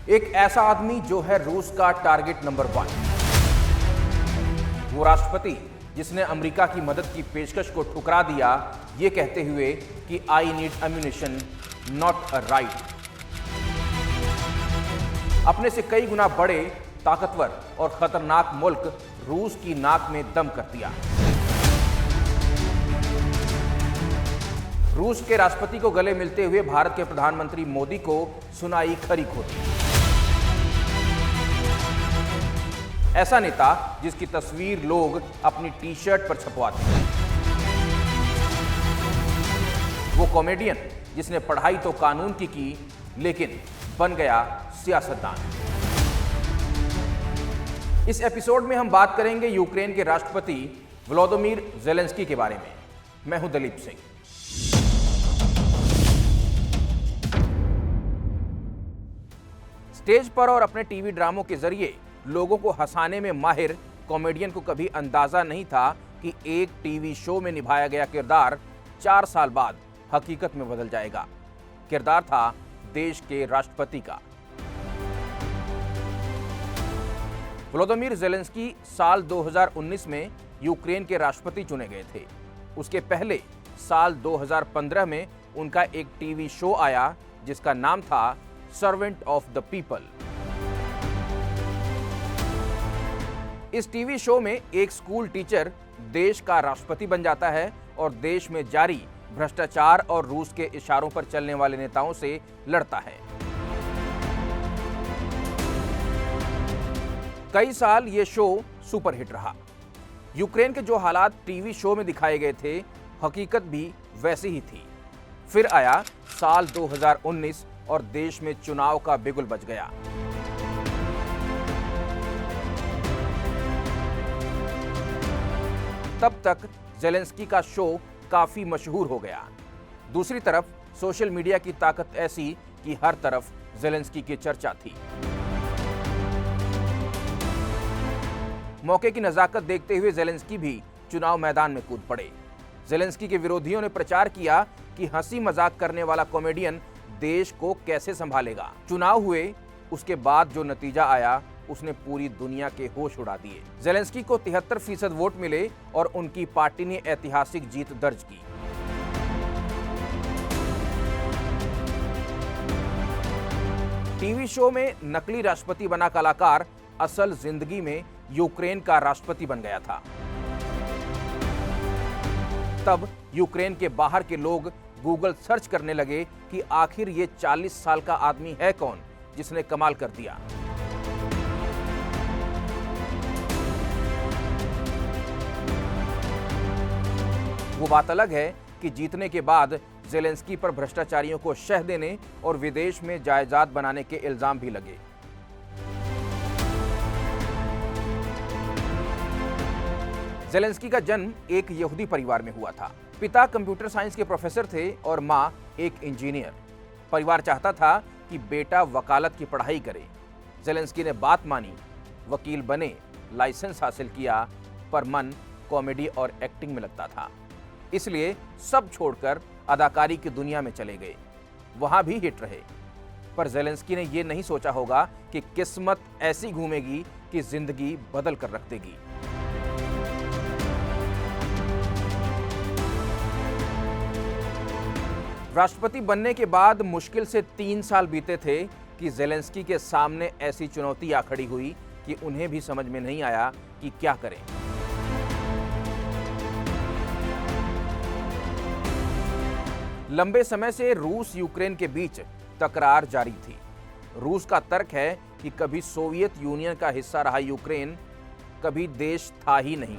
एक ऐसा आदमी जो है रूस का टारगेट नंबर 1। वो राष्ट्रपति जिसने अमेरिका की मदद की पेशकश को ठुकरा दिया, ये कहते हुए कि I need ammunition not a right. अपने से कई गुना बड़े, ताकतवर और खतरनाक मुल्क रूस की नाक में दम कर दिया। रूस के राष्ट्रपति को गले मिलते हुए भारत के प्रधानमंत्री मोदी को सुनाई खरी खोटी। ऐसा नेता जिसकी तस्वीर लोग अपनी टी शर्ट पर छपवाते हैं। वो कॉमेडियन जिसने पढ़ाई तो कानून की लेकिन बन गया सियासतदान। इस एपिसोड में हम बात करेंगे यूक्रेन के राष्ट्रपति व्लादिमीर ज़ेलेंस्की के बारे में। मैं हूं दलीप सिंह। स्टेज पर और अपने टीवी ड्रामों के जरिए लोगों को हंसाने में माहिर कॉमेडियन को कभी अंदाजा नहीं था कि एक टीवी शो में निभाया गया किरदार 4 साल बाद हकीकत में बदल जाएगा। किरदार था देश के राष्ट्रपति का। व्लादिमीर ज़ेलेंस्की साल 2019 में यूक्रेन के राष्ट्रपति चुने गए थे। उसके पहले साल 2015 में उनका एक टीवी शो आया जिसका नाम था सर्वेंट ऑफ द पीपल। इस टीवी शो में एक स्कूल टीचर देश का राष्ट्रपति बन जाता है और देश में जारी भ्रष्टाचार और रूस के इशारों पर चलने वाले नेताओं से लड़ता है। कई साल ये शो सुपरहिट रहा। यूक्रेन के जो हालात टीवी शो में दिखाए गए थे, हकीकत भी वैसी ही थी। फिर आया साल 2019 और देश में चुनाव का बिगुल बज गया। तब तक ज़ेलेंस्की का शो काफी मशहूर हो गया। दूसरी तरफ सोशल मीडिया की ताकत ऐसी कि हर तरफ ज़ेलेंस्की की चर्चा थी। मौके की नजाकत देखते हुए ज़ेलेंस्की भी चुनाव मैदान में कूद पड़े। ज़ेलेंस्की के विरोधियों ने प्रचार किया कि हंसी मजाक करने वाला कॉमेडियन देश को कैसे संभालेगा। चुनाव हुए, उसके बाद जो नतीजा आया उसने पूरी दुनिया के होश उड़ा दिए। ज़ेलेंस्की को 73% वोट मिले और उनकी पार्टी ने ऐतिहासिक जीत दर्ज की। टीवी शो में नकली राष्ट्रपति बना कलाकार असल जिंदगी में यूक्रेन का राष्ट्रपति बन गया था। तब यूक्रेन के बाहर के लोग गूगल सर्च करने लगे कि आखिर ये 40 साल का आदमी है कौन जिसने कमाल कर दिया। वो बात अलग है कि जीतने के बाद ज़ेलेंस्की पर भ्रष्टाचारियों को शह देने और विदेश में जायदाद बनाने के इल्जाम भी लगे। ज़ेलेंस्की का जन्म एक यहूदी परिवार में हुआ था। पिता कंप्यूटर साइंस के प्रोफेसर थे और मां एक इंजीनियर। परिवार चाहता था कि बेटा वकालत की पढ़ाई करे। ज़ेलेंस्की ने बात मानी, वकील बने, लाइसेंस हासिल किया, पर मन कॉमेडी और एक्टिंग में लगता था। इसलिए सब छोड़कर अदाकारी की दुनिया में चले गए। वहां भी हिट रहे। पर ज़ेलेंस्की ने यह नहीं सोचा होगा कि किस्मत ऐसी घूमेगी कि जिंदगी बदल कर रख देगी। राष्ट्रपति बनने के बाद मुश्किल से 3 साल बीते थे कि ज़ेलेंस्की के सामने ऐसी चुनौती आ खड़ी हुई कि उन्हें भी समझ में नहीं आया कि क्या करें। लंबे समय से रूस यूक्रेन के बीच तकरार जारी थी। रूस का तर्क है कि कभी सोवियत यूनियन का हिस्सा रहा यूक्रेन, कभी देश था ही नहीं।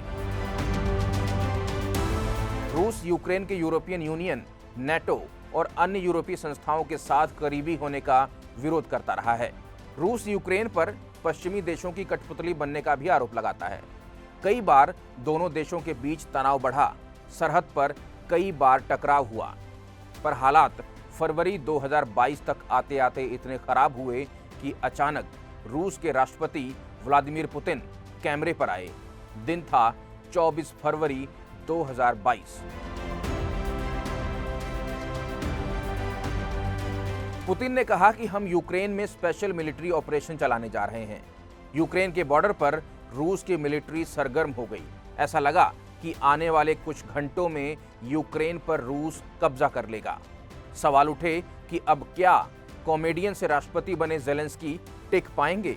रूस यूक्रेन के यूरोपियन यूनियन, नेटो और अन्य यूरोपीय संस्थाओं के साथ करीबी होने का विरोध करता रहा है। रूस यूक्रेन पर पश्चिमी देशों की कठपुतली बनने का भी आरोप लगाता है। कई बार दोनों देशों के बीच तनाव बढ़ा, सरहद पर कई बार टकराव हुआ, पर हालात फरवरी 2022 तक आते आते इतने खराब हुए कि अचानक रूस के राष्ट्रपति व्लादिमीर पुतिन कैमरे पर आए। दिन था 24 फरवरी 2022। पुतिन ने कहा कि हम यूक्रेन में स्पेशल मिलिट्री ऑपरेशन चलाने जा रहे हैं। यूक्रेन के बॉर्डर पर रूस की मिलिट्री सरगर्म हो गई। ऐसा लगा कि आने वाले कुछ घंटों में यूक्रेन पर रूस कब्जा कर लेगा। सवाल उठे कि अब क्या कॉमेडियन से राष्ट्रपति बने ज़ेलेंस्की टिक पाएंगे?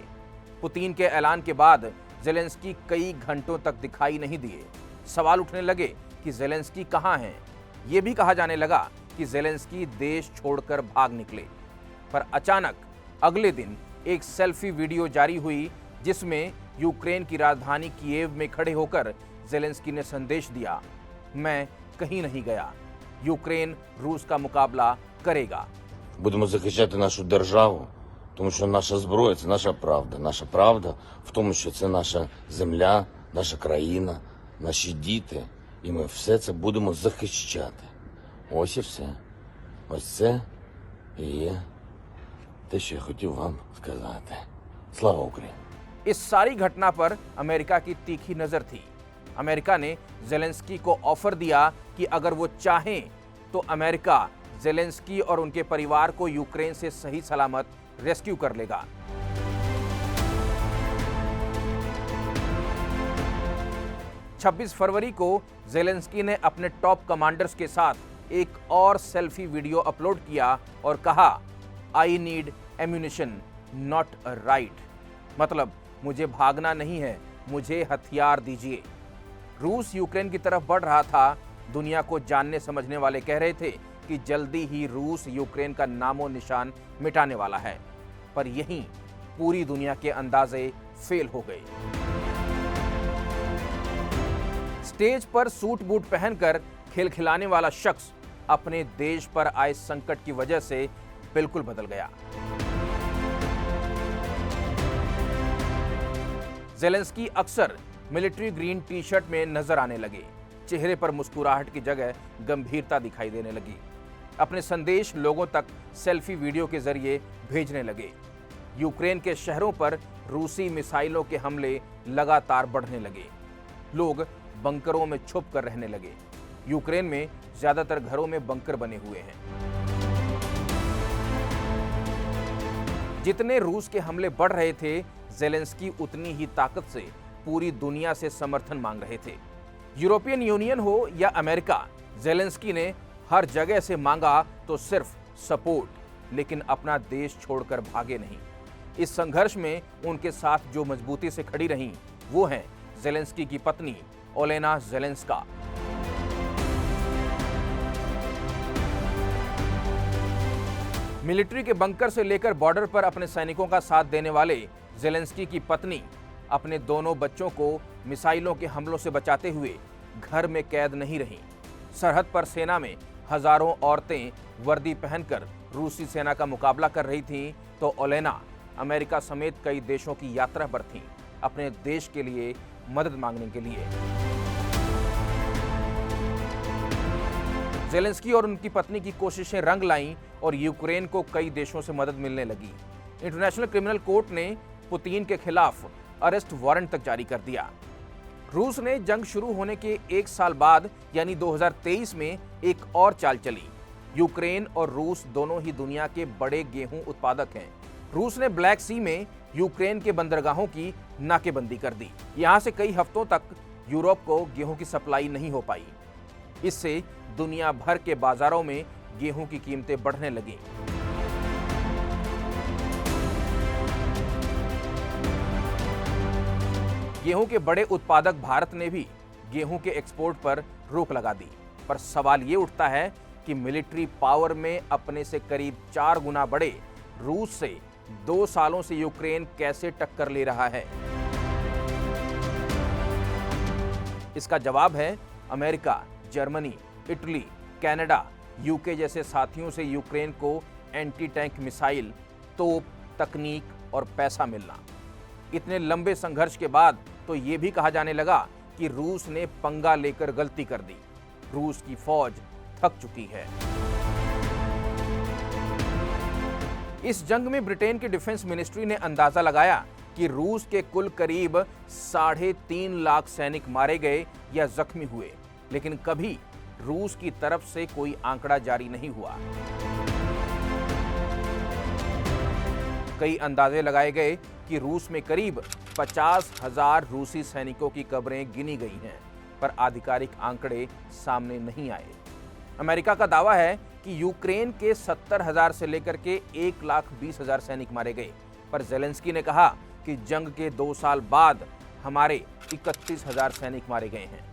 पुतिन के ऐलान के बाद ज़ेलेंस्की कई घंटों तक दिखाई नहीं दिए। सवाल उठने लगे कि ज़ेलेंस्की कहां हैं? ये भी कहा जाने लगा कि ज़ेलेंस्की देश छोड़कर भाग निकले। पर अचानक अगले दिन एक सेल्फी वीडियो जारी हुई जिसमें यूक्रेन की राजधानी कीव में खड़े होकर ज़ेलेंस्की ने संदेश दिया, मैं कहीं नहीं गया, यूक्रेन रूस का मुकाबला करेगा। Будемо захищати нашу державу, тому що наша зброя – це наша правда. Наша правда в тому, що це наша земля, наша країна, наші діти. І ми все це будемо захищати. Ось і все. Ось це і є те, що я хотів вам сказати. Слава Україні! इस सारी घटना पर अमेरिका की तीखी नजर थी। अमेरिका ने ज़ेलेंस्की को ऑफर दिया कि अगर वो चाहें तो अमेरिका ज़ेलेंस्की और उनके परिवार को यूक्रेन से सही सलामत रेस्क्यू कर लेगा। छब्बीस फरवरी को ज़ेलेंस्की ने अपने टॉप कमांडर्स के साथ एक और सेल्फी वीडियो अपलोड किया और कहा, I need ammunition not a right. मतलब मुझे भागना नहीं है, मुझे हथियार दीजिए। रूस यूक्रेन की तरफ बढ़ रहा था। दुनिया को जानने समझने वाले कह रहे थे कि जल्दी ही रूस यूक्रेन का नामो निशान मिटाने वाला है। पर यहीं पूरी दुनिया के अंदाजे फेल हो गए। स्टेज पर सूट बूट पहनकर खिलखिलाने वाला शख्स अपने देश पर आए संकट की वजह से बिल्कुल बदल गया। ज़ेलेंस्की अक्सर मिलिट्री ग्रीन टी शर्ट में नजर आने लगे। चेहरे पर मुस्कुराहट की जगह गंभीरता दिखाई देने लगी। अपने संदेश लोगों तक सेल्फी वीडियो के जरिए भेजने लगे। यूक्रेन के शहरों पर रूसी मिसाइलों के हमले लगातार बढ़ने लगे। लोग बंकरों में छुप कर रहने लगे। यूक्रेन में ज्यादातर घरों में बंकर बने हुए हैं। जितने रूस के हमले बढ़ रहे थे, ज़ेलेंस्की उतनी ही ताकत से पूरी दुनिया से समर्थन मांग रहे थे। यूरोपियन यूनियन हो या अमेरिका, ज़ेलेंस्की ने हर जगह से मांगा तो सिर्फ सपोर्ट, लेकिन अपना देश छोड़कर भागे नहीं। इस संघर्ष में उनके साथ जो मजबूती से खड़ी रहीं, वो हैं ज़ेलेंस्की की पत्नी ओलेना ज़ेलेंस्का। मिलिट्री के बंकर से लेकर बॉर्डर पर अपने सैनिकों का साथ देने वाले ज़ेलेंस्की की पत्नी अपने दोनों बच्चों को मिसाइलों के हमलों से बचाते हुए घर में कैद नहीं रहीं। सरहद पर सेना में हजारों औरतें वर्दी पहनकर रूसी सेना का मुकाबला कर रही थीं, तो ओलेना अमेरिका समेत कई देशों की यात्रा पर थीं, अपने देश के लिए मदद मांगने के लिए। ज़ेलेंस्की और उनकी पत्नी की कोशिशें रंग लाईं और यूक्रेन को कई देशों से मदद मिलने लगी। इंटरनेशनल क्रिमिनल कोर्ट ने पुतिन के खिलाफ अरेस्ट वारंट तक जारी कर दिया। रूस ने जंग शुरू होने के एक साल बाद यानी 2023 में एक और चाल चली। यूक्रेन और रूस दोनों ही दुनिया के बड़े गेहूं उत्पादक हैं। रूस ने ब्लैक सी में यूक्रेन के बंदरगाहों की नाकेबंदी कर दी। यहां से कई हफ्तों तक यूरोप को गेहूं की सप्लाई नहीं हो पाई। इससे दुनिया भर के बाजारों में गेहूं की कीमतें बढ़ने लगीं। गेहूं के बड़े उत्पादक भारत ने भी गेहूं के एक्सपोर्ट पर रोक लगा दी। पर सवाल ये उठता है कि मिलिट्री पावर में अपने से करीब 4 गुना बड़े रूस से 2 सालों से यूक्रेन कैसे टक्कर ले रहा है? इसका जवाब है America, Germany, Italy, Canada, UK जैसे साथियों से यूक्रेन को एंटी टैंक मिसाइल, तोप, तकनीक और पैसा मिलना। इतने लंबे संघर्ष के बाद तो ये भी कहा जाने लगा कि रूस ने पंगा लेकर गलती कर दी। रूस की फौज थक चुकी है। इस जंग में ब्रिटेन की डिफेंस मिनिस्ट्री ने अंदाजा लगाया कि रूस के कुल करीब 3.5 लाख सैनिक मारे गए या जख्मी हुए, लेकिन कभी रूस की तरफ से कोई आंकड़ा जारी नहीं हुआ। कई अंदाजे लगाए गए कि रूस में करीब 50,000 रूसी सैनिकों की कब्रें गिनी गई हैं, पर आधिकारिक आंकड़े सामने नहीं आए। अमेरिका का दावा है कि यूक्रेन के 70,000 से लेकर के 1,20,000 सैनिक मारे गए, पर ज़ेलेंस्की ने कहा कि जंग के 2 साल बाद हमारे 31,000 सैनिक मारे गए हैं।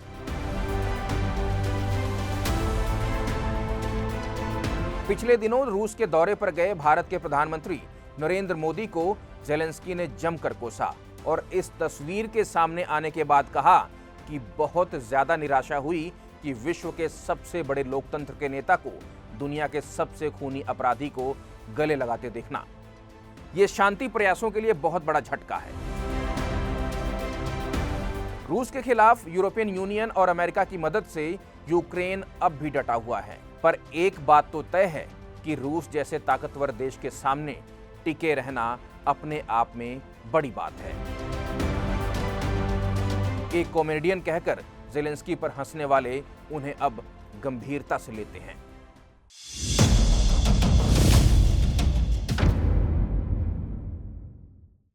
पिछले दिनों रूस के दौरे पर गए भारत के प्रधानमंत्री नरेंद्र मोदी को ज़ेलेंस्की ने जमकर कोसा और इस तस्वीर के सामने आने के बाद कहा कि बहुत ज्यादा निराशा हुई कि विश्व के सबसे बड़े लोकतंत्र के नेता को दुनिया के सबसे खूनी अपराधी को गले लगाते देखना यह शांति प्रयासों के लिए बहुत बड़ा झटका है। रूस के खिलाफ यूरोपियन यूनियन और अमेरिका की मदद से यूक्रेन अब भी डटा हुआ है, पर एक बात तो तय है कि रूस जैसे ताकतवर देश के सामने टिके रहना अपने आप में बड़ी बात है। एक कॉमेडियन कहकर ज़ेलेंस्की पर हंसने वाले उन्हें अब गंभीरता से लेते हैं।